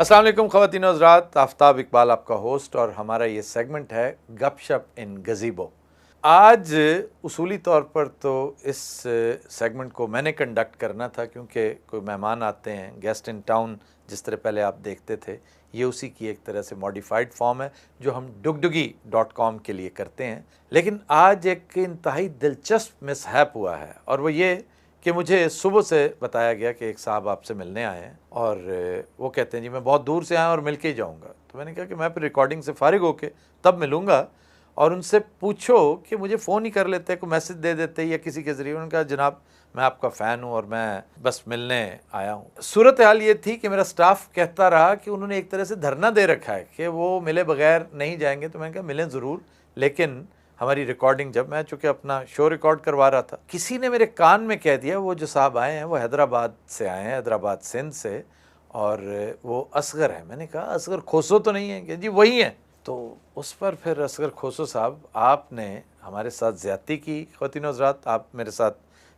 अस्सलाम वालेकुम ख़वातीन और हज़रात, आफ्ताब इकबाल आपका होस्ट और हमारा ये सेगमेंट है गपशप इन गज़ीबो। आज उसूली तौर पर तो इस सेगमेंट को मैंने कंडक्ट करना था क्योंकि कोई मेहमान आते हैं, गेस्ट इन टाउन जिस तरह पहले आप देखते थे, ये उसी की एक तरह से मॉडिफाइड फॉर्म है जो हम डुगडुगी.com के लिए करते हैं। लेकिन आज एक इंतहाई दिलचस्प मिसहैप हुआ है और वो ये कि मुझे सुबह से बताया गया कि एक साहब आपसे मिलने आए हैं और वो कहते हैं जी मैं बहुत दूर से आया और मिल के ही जाऊँगा। तो मैंने कहा कि मैं फिर रिकॉर्डिंग से फारिग होके तब मिलूँगा और उनसे पूछो कि मुझे फ़ोन ही कर लेते, कोई मैसेज दे देते या किसी के ज़रिए। उन्होंने कहा जनाब मैं आपका फ़ैन हूँ और मैं बस मिलने आया हूँ। सूरत हाल ये थी कि मेरा स्टाफ कहता रहा कि उन्होंने एक तरह से धरना दे रखा है कि वो मिले बगैर नहीं जाएंगे। तो मैंने कहा मिलें ज़रूर, लेकिन हमारी रिकॉर्डिंग जब मैं चूँकि अपना शो रिकॉर्ड करवा रहा था, किसी ने मेरे कान में कह दिया वो जो साहब आए हैं वो हैदराबाद से आए हैं, हैदराबाद सिंध से, और वो असगर है। मैंने कहा असगर खोसो तो नहीं है? कि जी वही हैं। तो उस पर फिर असगर खोसो साहब आपने हमारे साथ ज़्यादती की। ख़वातीन और हज़रात, आप मेरे साथ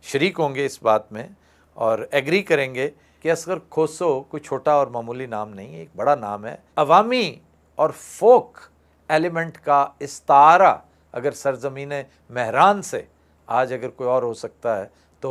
शरीक होंगे इस बात में और एग्री करेंगे कि असगर खोसो कोई छोटा और मामूली नाम नहीं है, एक बड़ा नाम है। अवामी और फोक एलिमेंट का इस्तारा अगर सरज़मीन महरान से आज अगर कोई और हो सकता है तो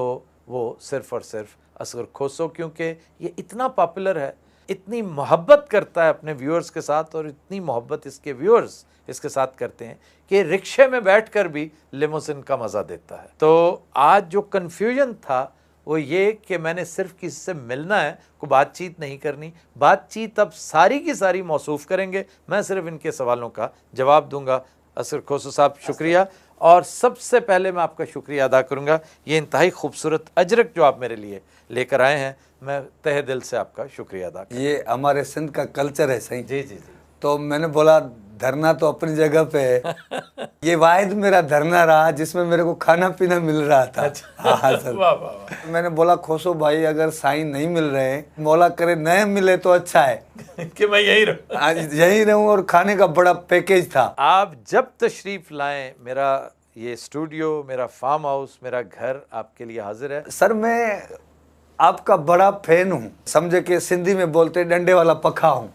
वो सिर्फ़ और सिर्फ असगर खोसो, क्योंकि ये इतना पॉपुलर है, इतनी मोहब्बत करता है अपने व्यूअर्स के साथ और इतनी मोहब्बत इसके व्यूअर्स इसके साथ करते हैं कि रिक्शे में बैठकर भी लिमोसिन का मज़ा देता है। तो आज जो कन्फ्यूजन था वो ये कि मैंने सिर्फ किसी से मिलना है, कोई बातचीत नहीं करनी। बातचीत अब सारी की सारी मौसूफ़ करेंगे, मैं सिर्फ इनके सवालों का जवाब दूंगा। असगर खोसो साहब शुक्रिया। और सबसे पहले मैं आपका शुक्रिया अदा करूंगा, ये इंतहाई खूबसूरत अजरक जो आप मेरे लिए लेकर आए हैं, मैं तहे दिल से आपका शुक्रिया अदा करूंगा। ये हमारे सिंध का कल्चर है सही। जी जी जी। तो मैंने बोला धरना तो अपनी जगह पे है। ये वाहिद मेरा धरना रहा जिसमें मेरे को खाना पीना मिल रहा था। अच्छा। हाँ सर। वाह वाह वाह। मैंने बोला खोसो भाई अगर साईं नहीं मिल रहे, मौला करे नए मिले तो अच्छा है कि मैं यही रहूं। आज यही रहूं। और खाने का बड़ा पैकेज था। आप जब तशरीफ लाएं, मेरा ये स्टूडियो, मेरा फार्म हाउस, मेरा घर आपके लिए हाजिर है। सर मैं आपका बड़ा फैन हूँ, समझे कि सिंधी में बोलते डंडे वाला पखा हूँ।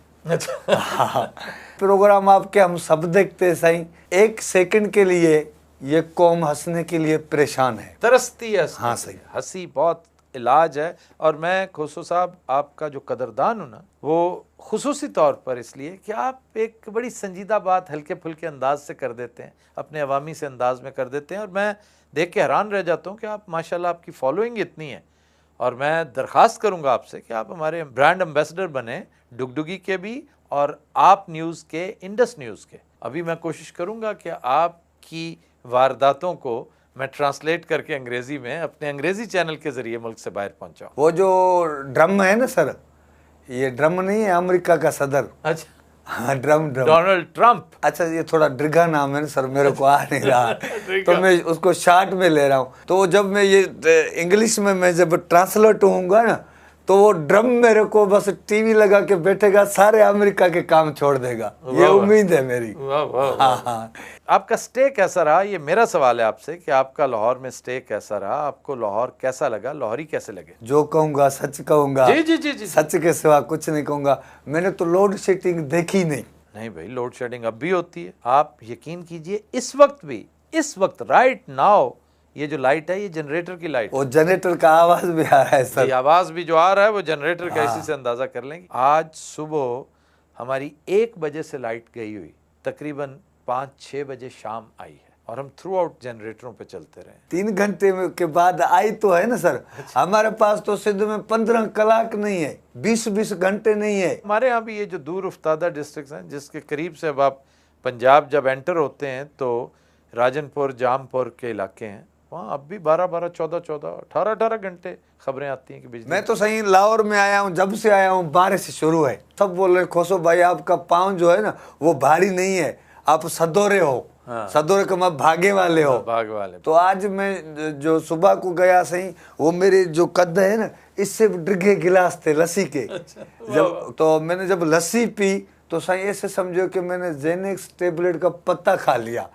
हाँ, प्रोग्राम आपके हम सब देखते हैं सही। एक सेकंड के लिए ये कौम हंसने के लिए परेशान है, तरसती है। हाँ सही। हंसी बहुत इलाज है। और मैं खोसो साहब आपका जो कदरदान हूँ ना, वो खुसूसी तौर पर इसलिए कि आप एक बड़ी संजीदा बात हल्के फुल्के अंदाज से कर देते हैं, अपने अवामी से अंदाज में कर देते हैं, और मैं देख के हैरान रह जाता हूँ कि आप माशाल्लाह आपकी फॉलोइंग इतनी है। और मैं दरख्वास्त करूँगा आपसे कि आप हमारे ब्रांड एम्बेसडर बने, डुगडुगी के भी और आप न्यूज़ के, इंडस न्यूज़ के। अभी मैं कोशिश करूँगा कि आपकी वारदातों को मैं ट्रांसलेट करके अंग्रेज़ी में अपने अंग्रेज़ी चैनल के ज़रिए मुल्क से बाहर पहुँचाऊँ। वो जो ड्रम है ना सर, ये ड्रम नहीं है अमेरिका का सदर। अच्छा। हाँ ड्रम डोनाल्ड ट्रम्प। अच्छा ये थोड़ा ड्रिगा नाम है ना सर, मेरे को आ नहीं रहा। तो मैं उसको शार्ट में ले रहा हूँ। तो जब मैं ये इंग्लिश में मैं जब ट्रांसलेट होऊंगा ना, तो वो ड्रम मेरे को बस टीवी लगा के बैठेगा, सारे अमेरिका के काम छोड़ देगा, ये उम्मीद है मेरी। वाह वाह। हाँ हाँ। आपका स्टे कैसा रहा, ये मेरा सवाल है आपसे कि आपका लाहौर में स्टे कैसा रहा, आपको लाहौर कैसा लगा, लाहौरी कैसे लगे? जो कहूँगा सच कहूँगा। जी जी जी जी। सच के सिवा कुछ नहीं कहूँगा। मैंने तो लोड शेडिंग देखी नहीं। नहीं भाई, लोड शेडिंग अब भी होती है। आप यकीन कीजिए इस वक्त भी, इस वक्त राइट नाउ, ये जो लाइट है ये जनरेटर की लाइट, वो जनरेटर का आवाज भी आ रहा है सर। आवाज भी जो आ रहा है वो जनरेटर का, इसी से अंदाजा कर लेंगे। आज सुबह हमारी 1 बजे से लाइट गई हुई, तकरीबन 5-6 बजे शाम आई है और हम थ्रू आउट जनरेटरों पे चलते रहे। 3 घंटे के बाद आई तो है ना सर। हमारे पास तो सिंध में 15 कलाक नहीं है, 20-20 घंटे नहीं है। हमारे यहाँ भी ये जो दूर उफ्तादा डिस्ट्रिक्ट हैं जिसके करीब से अब आप पंजाब जब एंटर होते हैं तो राजनपुर, जामपुर के इलाके हैं, वहाँ अब भी 12-12, 14-14, 18-18 घंटे खबरें आती हैं कि बिजली। मैं तो सही लाहौर में आया हूँ, जब से आया हूँ बारिश शुरू है। सब बोल रहे खोसो भाई आपका पाँव जो है ना वो भारी नहीं है, आप सदोरे हो। हाँ। सदोरे का मतलब भागे वाले हो, भाग वाले। तो आज मैं जो सुबह को गया सही, वो मेरे जो कद है ना इससे डिगे गिलास थे लस्सी के। अच्छा। जब तो मैंने जब लस्सी पी तो सही ऐसे समझो कि मैंने जेनेक्स टेबलेट का पत्ता खा लिया।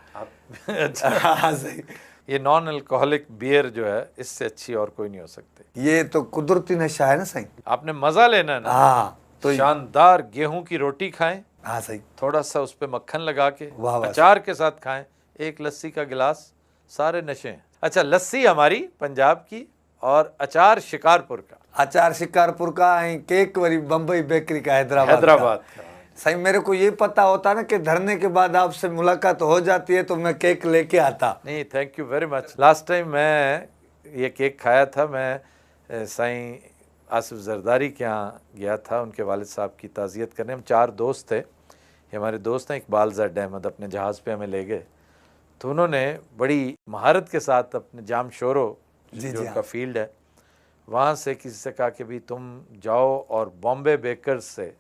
अच्छा। हाँ सही। ये नॉन अल्कोहलिक बियर जो है इससे अच्छी और कोई नहीं हो सकती। ये तो कुदरती नशा है ना सही, आपने मजा लेना है ना। हाँ तो शानदार गेहूं की रोटी खाएं, हाँ सही, थोड़ा सा उस पे मक्खन लगा के वाह वाह। अचार के साथ खाएं, एक लस्सी का गिलास, सारे नशे हैं। अच्छा, लस्सी हमारी पंजाब की और अचार शिकारपुर का। अचार शिकारपुर का, केक वरी बम्बई बेकरी का, हैदराबाद का। सही, मेरे को ये पता होता ना कि धरने के बाद आपसे मुलाकात हो जाती है तो मैं केक लेके आता। नहीं, thank you very much. Last time मैं ये केक खाया था, मैं साईं आसिफ जरदारी के यहाँ गया था, उनके वालिद साहब की ताज़ियत करने। हम 4 दोस्त थे, ये हमारे दोस्त हैं इकबाल जड अहमद, अपने जहाज़ पे हमें ले गए। तो उन्होंने बड़ी महारत के साथ अपने जाम शोरो जो उनका फील्ड है, वहाँ से किसी से कहा कि भी तुम जाओ और बॉम्बे बेकर्स से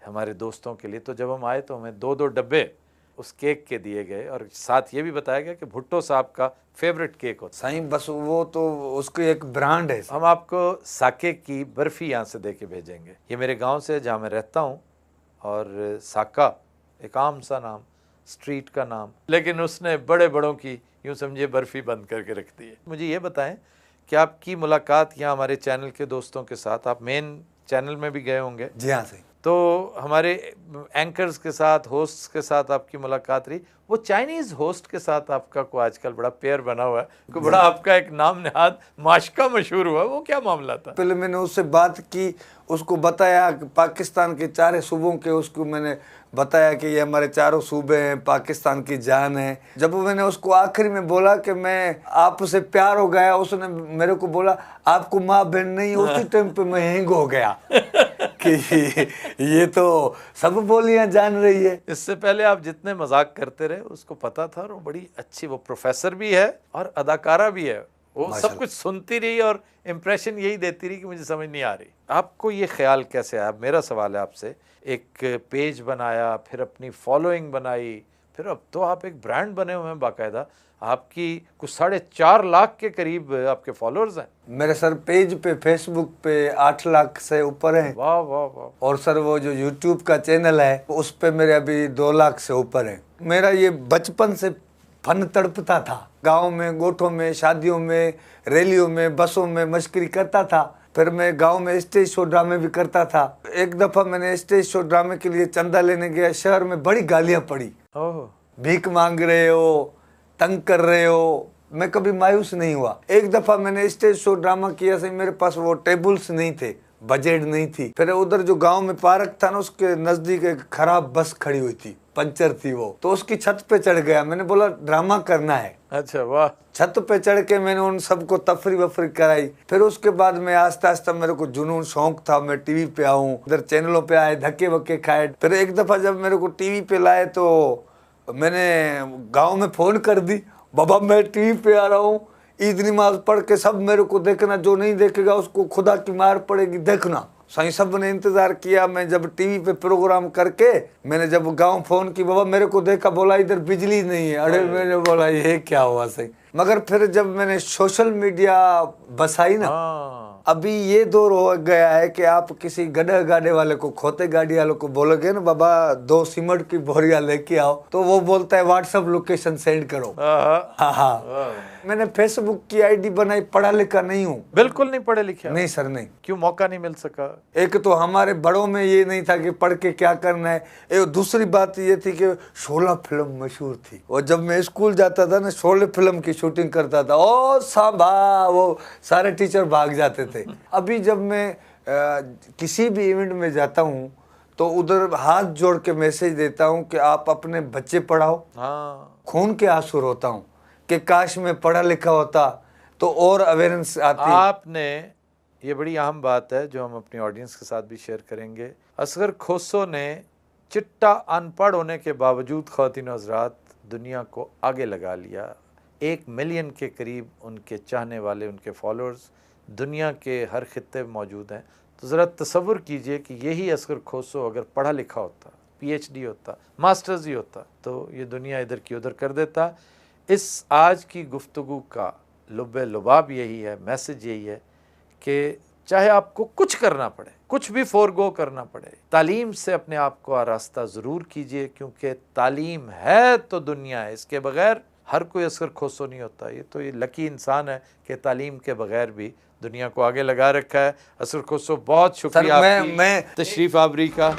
हमारे दोस्तों के लिए। तो जब हम आए तो हमें 2-2 डब्बे उस केक के दिए गए और साथ ये भी बताया गया कि भुट्टो साहब का फेवरेट केक होता है। सही, बस वो तो उसकी एक ब्रांड है। हम आपको साके की बर्फ़ी यहाँ से दे के भेजेंगे। ये मेरे गांव से जहाँ मैं रहता हूँ, और साका एक आम सा नाम, स्ट्रीट का नाम, लेकिन उसने बड़े बड़ों की यूँ समझिए बर्फ़ी बंद करके रख दी है। मुझे ये बताएं कि आपकी मुलाकात यहाँ हमारे चैनल के दोस्तों के साथ, आप मेन चैनल में भी गए होंगे। जी हाँ सही। तो हमारे एंकर्स के साथ, होस्ट्स के साथ आपकी मुलाकात रही। वो चाइनीज़ होस्ट के साथ आपका को आजकल बड़ा पेयर बना हुआ है, को बड़ा आपका एक नाम नहाद माशका मशहूर हुआ, वो क्या मामला था? पहले मैंने उससे बात की, उसको बताया कि पाकिस्तान के 4 सूबों के, उसको मैंने बताया कि ये हमारे 4 सूबे हैं, पाकिस्तान की जान है। जब मैंने उसको आखिरी में बोला कि मैं आपसे प्यार हो गया, उसने मेरे को बोला आपको माँ बहन नहीं, उसी टाइम पे मैं हैंग हो गया कि ये तो सब बोलियां जान रही है। इससे पहले आप जितने मजाक करते रहे उसको पता था, और वो बड़ी अच्छी, वो प्रोफेसर भी है और अदाकारा भी है, वो सब कुछ सुनती रही और इम्प्रेशन यही देती रही कि मुझे समझ नहीं आ रही। आपको ये ख्याल कैसे आया? मेरा सवाल है आपसे, एक पेज बनाया, फिर अपनी फॉलोइंग बनाई, फिर अब तो आप एक ब्रांड बने हुए हैं बाकायदा, आपकी कुछ 4.5 लाख के करीब आपके फॉलोअर्स हैं। मेरे सर पेज पे, फेसबुक पे 8 लाख से ऊपर है। वाह वाह वाह। और सर वो जो यूट्यूब का चैनल है उस पे मेरे अभी 2 लाख से ऊपर है। मेरा ये बचपन से फन तड़पता था, गांव में, गोठों में, शादियों में, रैलियों में, बसों में मस्करी करता था। फिर मैं गांव में स्टेज शो ड्रामे भी करता था। एक दफा मैंने स्टेज शो ड्रामे के लिए चंदा लेने गया, शहर में बड़ी गालियां पड़ी, भीख मांग रहे हो, तंग कर रहे हो। मैं कभी मायूस नहीं हुआ। एक दफा मैंने स्टेज शो ड्रामा किया, सही मेरे पास वो टेबल्स नहीं थे, बजट नहीं थी। फिर उधर जो गांव में पार्क था ना, उसके नजदीक एक खराब बस खड़ी हुई थी, पंचर थी वो, तो उसकी छत पे चढ़ गया। मैंने बोला ड्रामा करना है। अच्छा वाह। छत पे चढ़ के मैंने उन सबको तफरी वफरी कराई। फिर उसके बाद मैं आस्ता आस्ता, मेरे को जुनून शौक था मैं टीवी पे आऊं, इधर चैनलों पे आए, धक्के वक्के खाए। फिर एक दफा जब मेरे को टीवी पे लाए तो मैंने गाँव में फोन कर दी, बाबा मैं टीवी पे आ रहा हूँ, ईद नमाज पढ़ के सब मेरे को देखना, जो नहीं देखेगा उसको खुदा की मार पड़ेगी देखना। साईं सब ने इंतजार किया। मैं जब टीवी पे प्रोग्राम करके, मैंने जब गांव फोन की, बाबा मेरे को देखा, बोला इधर बिजली नहीं है। अरे मैंने बोला ये क्या हुआ सही। मगर फिर जब मैंने सोशल मीडिया बसाई ना, अभी ये दौर हो गया है कि आप किसी गड्ढा गाड़ी वाले को, खोते गाड़ी वाले को बोलोगे ना बाबा 2 सीमेंट की बोरिया लेके आओ, तो वो बोलता है व्हाट्सएप लोकेशन सेंड करो। हाँ। मैंने फेसबुक की आईडी बनाई, पढ़ा लिखा नहीं हूँ, बिल्कुल नहीं पढ़े लिखे? नहीं सर नहीं। क्यों मौका नहीं मिल सका? एक तो हमारे बड़ों में ये नहीं था कि पढ़ के क्या करना है। एक दूसरी बात ये थी कि शोला फिल्म मशहूर थी, और जब मैं स्कूल जाता था ना, शोले फिल्म की शूटिंग करता था, ओ सांबा, वो सारे टीचर भाग जाते थे। अभी जब मैं किसी भी इवेंट में जाता हूँ तो उधर हाथ जोड़ के मैसेज देता हूँ कि आप अपने बच्चे पढ़ाओ। खून के आंसू रोता हूँ कि काश मैं पढ़ा लिखा होता तो और अवेयरनेस आती। आपने, ये बड़ी अहम बात है जो हम अपनी ऑडियंस के साथ भी शेयर करेंगे। असगर खोसो ने चिट्टा अनपढ़ होने के बावजूद ख़वातीन हज़रात दुनिया को आगे लगा लिया। 1 मिलियन के करीब उनके चाहने वाले, उनके फॉलोअर्स दुनिया के हर खित्ते में मौजूद हैं। तो ज़रा तसव्वुर कीजिए कि यही असगर खोसो अगर पढ़ा लिखा होता, PhD होता, मास्टर्स ही होता, तो ये दुनिया इधर की उधर कर देता। इस आज की गुफ्तगू का लुब्बे लुबाब यही है, मैसेज यही है कि चाहे आपको कुछ करना पड़े, कुछ भी फोरगो करना पड़े, तालीम से अपने आप को आरास्ता ज़रूर कीजिए, क्योंकि तालीम है तो दुनिया है, इसके बगैर हर कोई असगर खोसो नहीं होता। ये तो ये लकी इंसान है कि तालीम के बगैर भी दुनिया को आगे लगा रखा है। असगर खोसो बहुत शुक्रिया सर, आपकी मैं तशरीफ़ आवरी का।